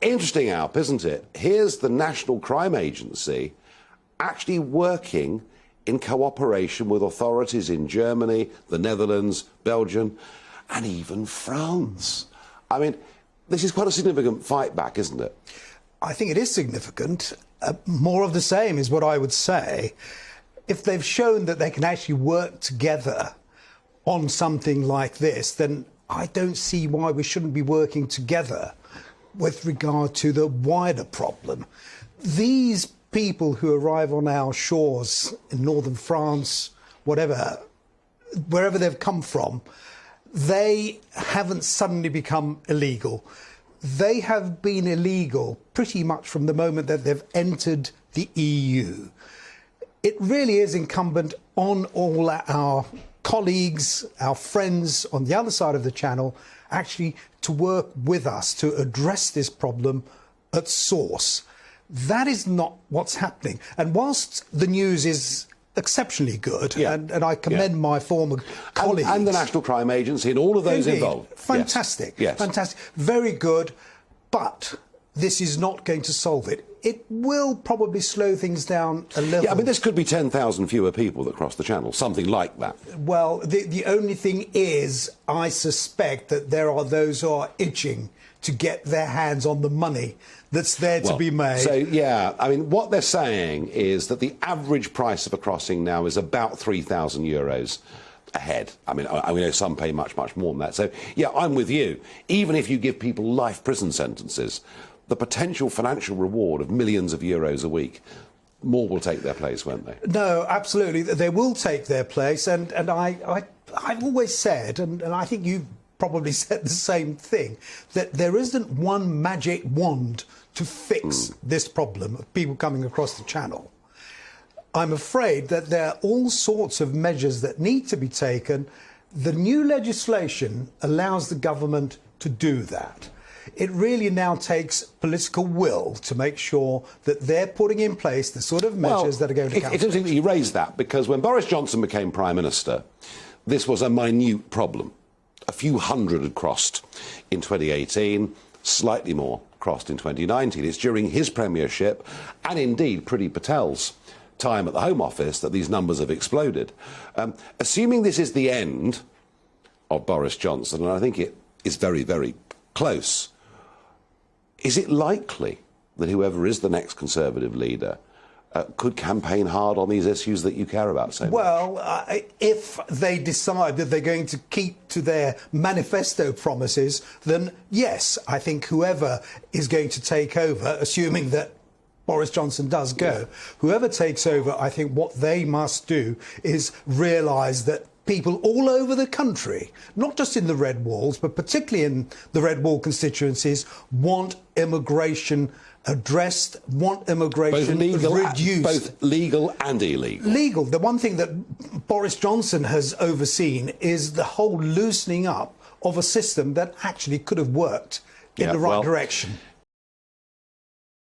interesting, Alp, isn't it? Here's the National Crime Agency actually working in cooperation with authorities in Germany, the Netherlands, Belgium, and even France. I mean, this is quite a significant fight back, isn't it? I think it is significant. More of the same is what I would say. If they've shown that they can actually work together on something like this, then I don't see why we shouldn't be working together with regard to the wider problem. These people who arrive on our shores in northern France, wherever they've come from, they haven't suddenly become illegal. They have been illegal pretty much from the moment that they've entered the EU. It really is incumbent on all our colleagues, our friends on the other side of the channel, actually to work with us to address this problem at source. That is not what's happening. And whilst the news is exceptionally good, and I commend my former colleagues. And the National Crime Agency and all of those involved. Fantastic. Yes. Fantastic. Very good. But this is not going to solve it. It will probably slow things down a little. Yeah, I mean, this could be 10,000 fewer people that cross the channel, something like that. Well, the only thing is, I suspect that there are those who are itching to get their hands on the money that's there to be made. So, yeah, I mean, what they're saying is that the average price of a crossing now is about €3,000 a head. I mean, we know some pay much, much more than that. So, yeah, I'm with you. Even if you give people life prison sentences, the potential financial reward of millions of euros a week, more will take their place, won't they? No, absolutely. They will take their place. And I've always said, and I think you've probably said the same thing, that there isn't one magic wand to fix this problem of people coming across the channel. I'm afraid that there are all sorts of measures that need to be taken. The new legislation allows the government to do that. It really now takes political will to make sure that they're putting in place the sort of measures that are going to counter. It's interesting that you raised that, because when Boris Johnson became Prime Minister, this was a minute problem. A few hundred had crossed in 2018, slightly more crossed in 2019. It's during his premiership, and indeed Priti Patel's time at the Home Office, that these numbers have exploded. Assuming this is the end of Boris Johnson, and I think it is very, very close, is it likely that whoever is the next Conservative leader could campaign hard on these issues that you care about so much? Well, if they decide that they're going to keep to their manifesto promises, then yes, I think whoever is going to take over, assuming that Boris Johnson does go, whoever takes over, I think what they must do is realise that people all over the country, not just in the Red Walls, but particularly in the Red Wall constituencies, want immigration addressed, want immigration reduced. Both legal and illegal. Legal. The one thing that Boris Johnson has overseen is the whole loosening up of a system that actually could have worked in the right direction.